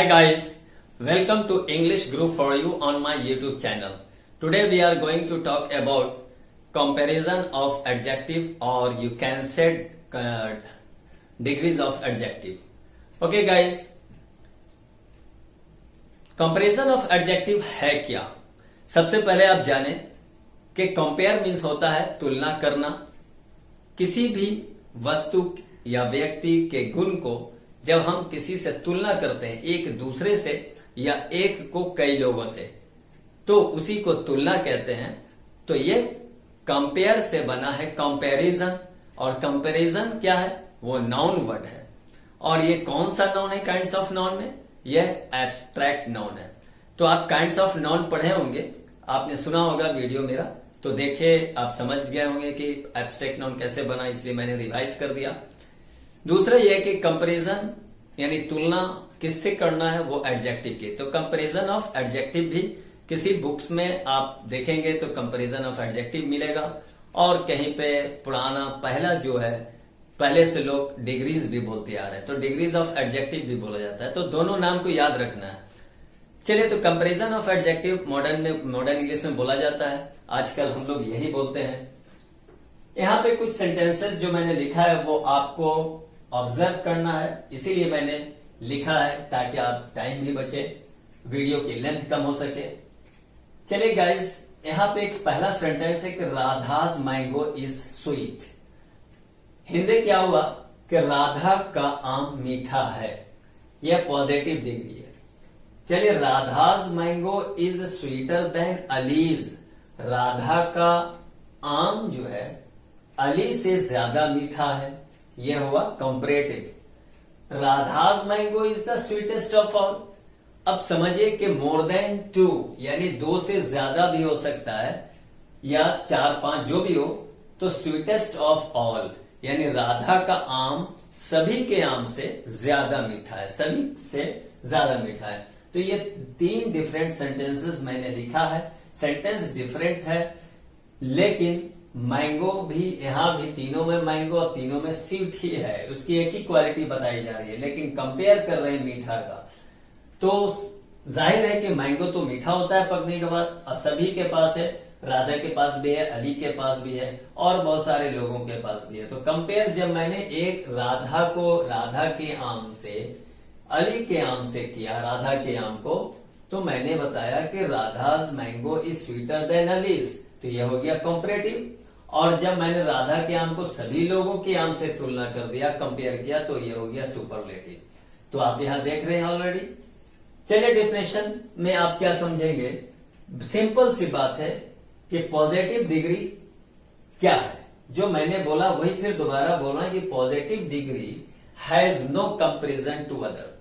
guys, welcome to English Group for you on my YouTube channel. Today we are going to talk about comparison of adjective or you can say degrees of adjective. Okay guys, comparison of adjective है क्या। सबसे पहले आप जाने कि compare means होता है तुलना करना। किसी भी वस्तु या व्यक्ति के गुण को जब हम किसी से तुलना करते हैं, एक दूसरे से या एक को कई लोगों से, तो उसी को तुलना कहते हैं। तो ये कंपेयर से बना है कंपैरिजन। और कंपैरिजन क्या है? वो नाउन वर्ड है। और ये कौन सा नाउन है काइंड्स ऑफ नाउन में? यह एब्स्ट्रैक्ट नाउन है। तो आप काइंड्स ऑफ नाउन पढ़े होंगे, आपने सुना होगा वीडियो मेरा, तो देखिए आप समझ गए होंगे कि एब्स्ट्रैक्ट नाउन कैसे बना, इसलिए मैंने रिवाइज कर दिया। दूसरा यह कि कंपैरिजन यानी तुलना किससे करना है? वो एडजेक्टिव की। तो कंपैरिजन ऑफ एडजेक्टिव भी किसी बुक्स में आप देखेंगे तो कंपैरिजन ऑफ एडजेक्टिव मिलेगा। और कहीं पे पुराना पहला जो है, पहले से लोग डिग्रीज भी बोलते आ रहे हैं, तो डिग्रीज ऑफ एडजेक्टिव भी बोला जाता है। तो दोनों नाम को याद रखना है। चलिए, तो comparison of adjective modern English में बोला जाता है। आजकल हम लोग यही बोलते हैं। यहाँ पे कुछ सेंटेंसेस जो मैंने लिखा है वो आपको ऑब्जर्व करना है, इसीलिए मैंने लिखा है ताकि आप टाइम भी बचे, वीडियो की लेंथ कम हो सके। चलिए गाइस, यहाँ पे एक पहला सेंटेंस है कि Radha's mango is sweet. Hindi क्या हुआ कि राधा का आम मीठा है। यह पॉजिटिव डिग्री है। चलिए, Radha's mango is sweeter than Ali's. Radha का आम जो है अली से ज्यादा मीठा है। यह हुआ comparative. Radha's mango is the sweetest of all. अब समझिए कि मोर देन टू यानी दो से ज्यादा भी हो सकता है या चार पांच जो भी हो, तो स्वीटेस्ट ऑफ ऑल यानी राधा का आम सभी के आम से ज्यादा मीठा है, सभी से ज्यादा मीठा है। तो ये तीन डिफरेंट सेंटेंसेस मैंने लिखा है। सेंटेंस डिफरेंट है, लेकिन मैंगो भी, यहां भी तीनों में मैंगो और तीनों में स्वीट ही है, उसकी एक ही क्वालिटी बताई जा रही है, लेकिन कंपेयर कर रहे हैं मीठा का। तो जाहिर है कि मैंगो तो मीठा होता है पकने के बाद, और सभी के पास है, राधा के पास भी है, अली के पास भी है, और बहुत सारे लोगों के पास भी है। तो कंपेयर जब मैंने एक राधा को राधा के आम से अली के आम से किया, राधा के आम को, तो मैंने बताया कि Radha's mango is sweeter than Ali's, तो यह हो गया कंपैरेटिव। और जब मैंने राधा के आम को सभी लोगों के आम से तुलना कर दिया, कंपेयर किया, तो यह हो गया सुपरलेटिव। तो आप यहां देख रहे हैं ऑलरेडी। चलिए, डेफिनेशन में आप क्या समझेंगे? सिंपल सी बात है कि पॉजिटिव डिग्री क्या है। जो मैंने बोला वही फिर दोबारा बोल रहा है कि positive degree has no comparison to other.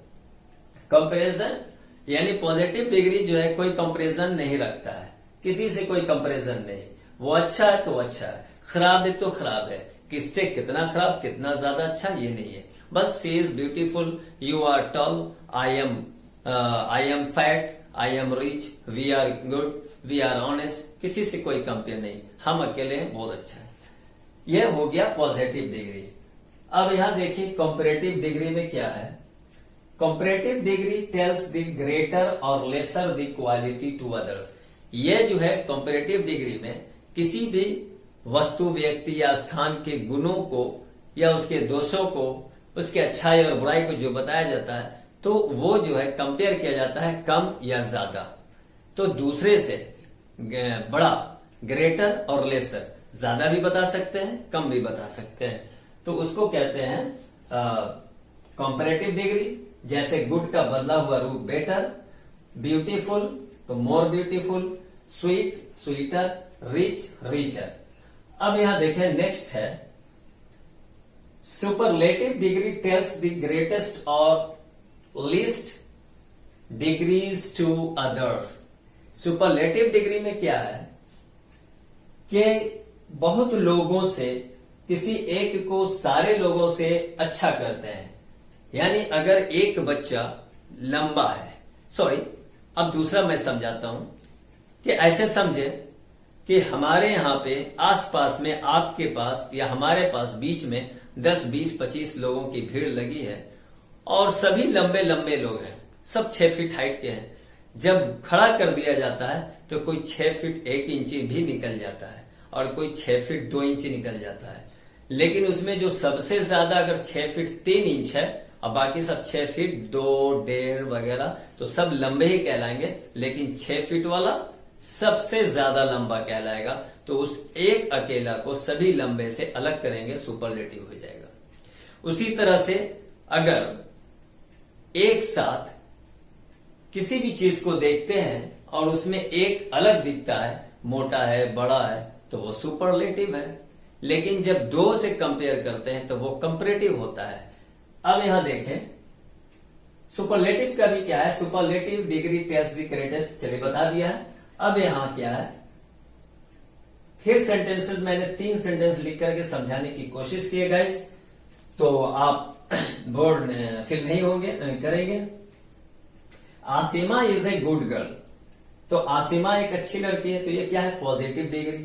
Comparison यानी पॉजिटिव डिग्री जो है कोई कंपैरिजन नहीं रखता है, किसी से कोई कंपैरिजन नहीं। वो अच्छा है तो अच्छा है, खराब है तो खराब है। किससे कितना खराब, कितना ज्यादा अच्छा, ये नहीं है। बस she is beautiful, you are tall, I am fat, I am rich, we are good, we are honest. किसी से कोई कंपेयर नहीं, हम अकेले हैं, बहुत अच्छा है। यह हो गया पॉजिटिव डिग्री। अब यहां देखिए कंपैरेटिव डिग्री में क्या है। Comparative degree tells the greater और lesser the quality to others. यह जो है कंपैरेटिव डिग्री में किसी भी वस्तु, व्यक्ति या स्थान के गुणों को या उसके दोषों को, उसके अच्छाई और बुराई को जो बताया जाता है, तो वो जो है कंपेयर किया जाता है कम या ज्यादा। तो दूसरे से बड़ा, ग्रेटर और लेसर, ज्यादा भी बता सकते हैं, कम भी बता सकते हैं, तो उसको कहते हैं कंपैरेटिव डिग्री। जैसे गुड का बदला हुआ रूप बेटर, ब्यूटीफुल तो more beautiful, sweet sweeter, rich richer. अब यहां देखें, नेक्स्ट है superlative degree tells the greatest और least degrees to others. Superlative degree में क्या है कि बहुत लोगों से किसी एक को सारे लोगों से अच्छा करते हैं। यानी अगर एक बच्चा लंबा है, सॉरी अब दूसरा मैं समझाता हूं कि ऐसे समझे कि हमारे यहाँ पे आसपास में, आपके पास या हमारे पास बीच में 10, 20, 25 लोगों की भीड़ लगी है और सभी लंबे लंबे लोग हैं, सब 6 फीट हाइट के हैं। जब खड़ा कर दिया जाता है तो कोई 6 फीट 1 इंची भी निकल जाता है और कोई 6 फीट 2 इंची निकल जाता है। लेकिन उसमें जो सबसे ज्यादा अगर 6 फीट 3 इंच है और बाकी सब 6 फीट 2, 1.5 वगैरह, तो सब लंबे ही कहलाएंगे। लेकिन 6 फीट वाला सबसे ज्यादा लंबा कहलाएगा। तो उस एक अकेला को सभी लंबे से अलग करेंगे, सुपरलेटिव हो जाएगा। उसी तरह से अगर एक साथ किसी भी चीज को देखते हैं और उसमें एक अलग दिखता है, मोटा है, बड़ा है, तो वो सुपरलेटिव है। लेकिन जब दो से कंपेयर करते हैं तो वो कंपैरेटिव होता है। अब यहां देखें, सुपरलेटिव का भी क्या है, superlative degree test the greatest, चलिए बता दिया है। अब यहां क्या है, फिर सेंटेंसेस मैंने 3 सेंटेंस लिख करके समझाने की कोशिश की है गाइस, तो आप बोर्ड फिल नहीं होंगे करेंगे। Asima is a good girl, तो आसिमा एक अच्छी लड़की है, तो ये क्या है, पॉजिटिव डिग्री,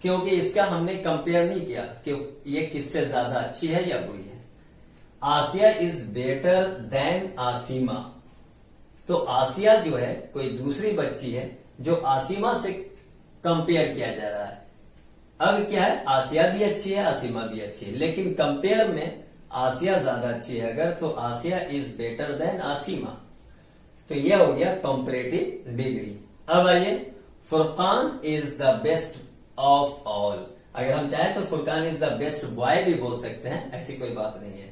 क्योंकि इसका हमने कंपेयर नहीं किया कि ये किससे ज्यादा अच्छी है या बुरी है। आसिया इज बेटर देन आसिमा, तो आसिया जो है कोई दूसरी बच्ची है जो आसिमा से कंपेयर किया जा रहा है। अब क्या है, आसिया भी अच्छी है, आसिमा भी अच्छी है, लेकिन कंपेयर में आसिया ज्यादा अच्छी है अगर, तो आसिया इज बेटर देन आसिमा, तो यह हो गया कंपैरेटिव डिग्री। अब आइए, Furqan is the best of all, अगर हम चाहें तो Furqan is the best boy भी बोल सकते हैं, ऐसी कोई बात नहीं है।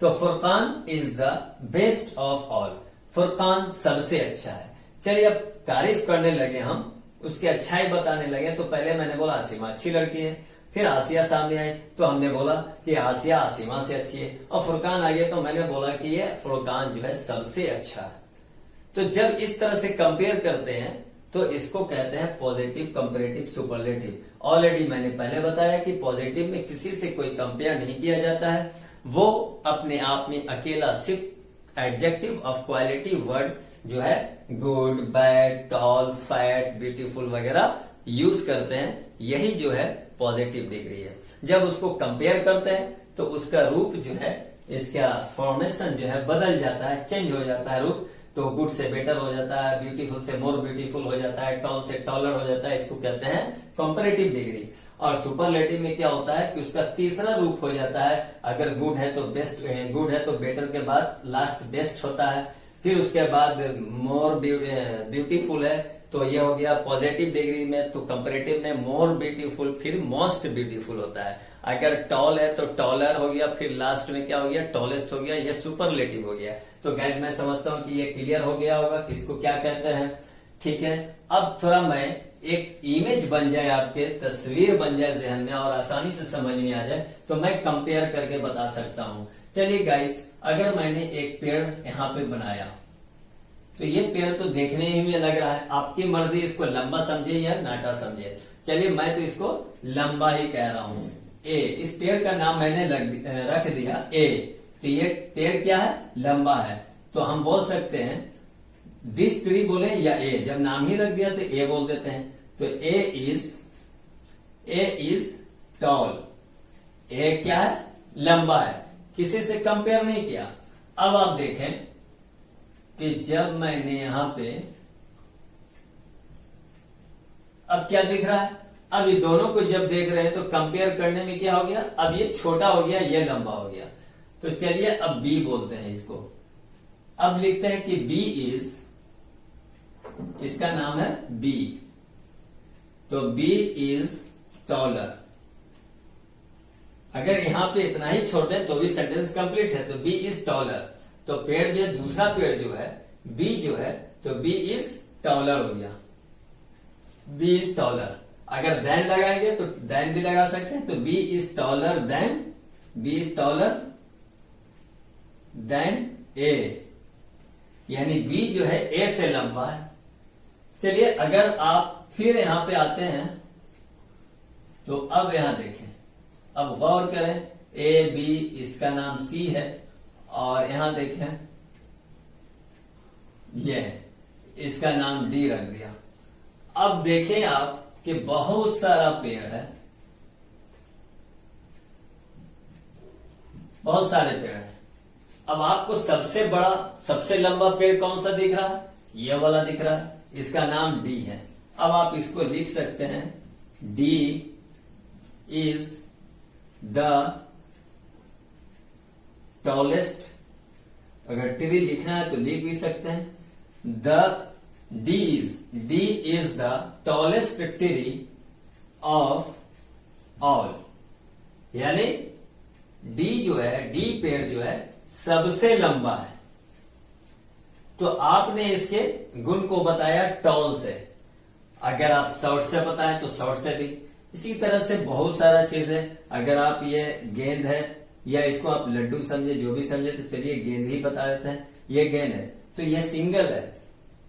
तो Furqan is the best of all, Furqan सबसे अच्छा है। चलिए अब तारीफ करने लगे हम, उसकी अच्छाई बताने लगे, तो पहले मैंने बोला आसिमा अच्छी लड़की है, फिर आसिया सामने आई तो हमने बोला कि आसिया आसिमा से अच्छी है, और फुरकान आ गया तो मैंने बोला कि ये फुरकान जो है सबसे अच्छा है। तो जब इस तरह से कंपेयर करते हैं तो इसको कहते हैं पॉजिटिव कंपैरेटिव सुपरलेटिव। ऑलरेडी मैंने पहले बताया कि पॉजिटिव में किसी से कोई कंपेयर नहीं किया जाता है, वो अपने आप में अकेला सिर्फ एडजेक्टिव ऑफ क्वालिटी वर्ड जो है good, bad, tall, fat, beautiful वगैरह यूज करते हैं, यही जो है पॉजिटिव डिग्री है। जब उसको कंपेयर करते हैं तो उसका रूप जो है, इसका फॉर्मेशन जो है बदल जाता है, चेंज हो जाता है रूप, तो गुड से बेटर हो जाता है, ब्यूटीफुल से मोर ब्यूटीफुल हो जाता है, टॉल से टॉलर हो जाता है, इसको कहते हैं कंपैरेटिव डिग्री। और सुपरलेटिव में क्या होता है कि उसका तीसरा रूप हो जाता है, अगर गुड है तो बेस्ट, गुड है तो बेटर के बाद लास्ट बेस्ट होता है, फिर उसके बाद मोर ब्यूटीफुल है तो ये हो गया पॉजिटिव डिग्री में, तो कंपैरेटिव में मोर ब्यूटीफुल, फिर मोस्ट ब्यूटीफुल होता है। अगर टॉल है तो टॉलर हो गया, फिर लास्ट में क्या हो गया, टॉलेस्ट हो गया, ये सुपरलेटिव हो गया। तो गाइस मैं समझता हूं कि ये क्लियर हो गया होगा किसको क्या कहते हैं, ठीक है। अब थोड़ा मैं एक इमेज बन जाए, आपके तस्वीर बन जाए जहन में और आसानी से समझ में आ जाए, तो मैं कंपेयर करके बता सकता हूं। चलिए गाइस, अगर मैंने एक पेड़ यहाँ पे बनाया, तो ये पेड़ तो देखने ही में लग रहा है, आपकी मर्जी इसको लंबा समझे या नाटा समझे। चलिए मैं तो इसको लंबा ही कह रहा हूं। ए, इस पेड़ का नाम मैंने रख दिया ए, तो ये पेड़ क्या है, लंबा है, तो हम बोल सकते हैं दिस ट्री बोले या ए, जब नाम ही रख दिया तो ए बोल देते हैं। तो ए इज टॉल, ए क्या है, लंबा है, किसी से कंपेयर नहीं किया। अब आप देखें कि जब मैंने यहां पे, अब क्या दिख रहा है, अब ये दोनों को जब देख रहे हैं तो कंपेयर करने में क्या हो गया, अब ये छोटा हो गया, ये लंबा हो गया। तो चलिए अब बी बोलते हैं इसको। अब लिखते हैं कि बी इज, इसका नाम है बी, तो बी इज टॉलर। अगर यहां पे इतना ही छोड़ दें तो भी सेंटेंस कंप्लीट है। तो बी इज टॉलर, तो पेड़ जो है, दूसरा पेड़ जो है बी जो है, तो बी इज टॉलर हो गया, बी इज टॉलर। अगर देन लगाएंगे तो देन भी लगा सकते हैं, तो B is taller than, B is taller than A, यानी बी जो है ए से लंबा है। चलिए अगर आप फिर यहां पे आते हैं तो अब यहां देखें, अब गौर करें, ए बी, इसका नाम सी है, और यहां देखें ये है, इसका नाम डी रख दिया। अब देखें आप कि बहुत सारा पेड़ है, बहुत सारे पेड़ हैं। अब आपको सबसे बड़ा सबसे लंबा पेड़ कौन सा दिख रहा है? ये वाला दिख रहा है, इसका नाम डी है। अब आप इसको लिख सकते हैं, डी इज द टॉलेस्ट। अगर ट्री लिखना है तो लिख भी सकते हैं, D is the tallest tree of all. यानी डी जो है, डी पेड़ जो है सबसे लंबा है। तो आपने इसके गुण को बताया टॉल से। अगर आप शॉर्ट से बताएं तो शॉर्ट से भी। इसी तरह से बहुत सारा चीज है। अगर आप ये गेंद है या इसको आप लड्डू समझे, जो भी समझे, तो चलिए गेंद ही बता देते हैं। ये गेंद है तो ये सिंगल है,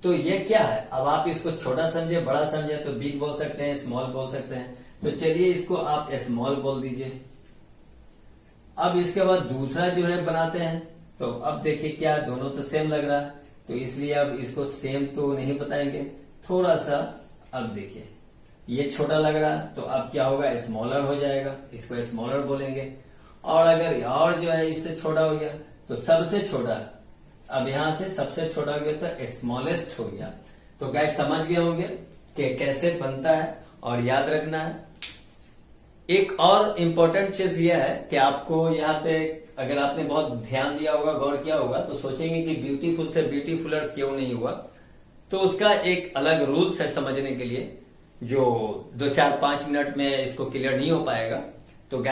तो ये क्या है? अब आप इसको छोटा समझे, बड़ा समझे तो बिग बोल सकते हैं, स्मॉल बोल सकते हैं। तो चलिए इसको आप स्मॉल बोल दीजिए। अब इसके बाद दूसरा जो है बनाते हैं, तो अब देखिए क्या, दोनों तो सेम लग रहा है, तो इसलिए अब इसको सेम तो नहीं बताएंगे, थोड़ा सा। अब देखिए ये छोटा लग रहा है, तो अब क्या होगा? स्मॉलर हो जाएगा, इसको स्मॉलर बोलेंगे। और अगर और जो है इससे छोटा हो गया तो सबसे छोटा। अब यहां से सबसे छोटा हो गया तो स्मॉलेस्ट हो गया। तो गाइस समझ गए होंगे कि कैसे बनता है, और याद रखना है। एक और इम्पोर्टेंट चीज यह है कि आपको यहाँ पे, अगर आपने बहुत ध्यान दिया होगा, गौर किया होगा, तो सोचेंगे कि ब्यूटीफुल से ब्यूटीफुलर क्यों नहीं हुआ। तो उसका एक अलग रूल्स है समझने के लिए, जो 2-4-5 मिनट में इसको क्लियर नहीं हो पाएगा।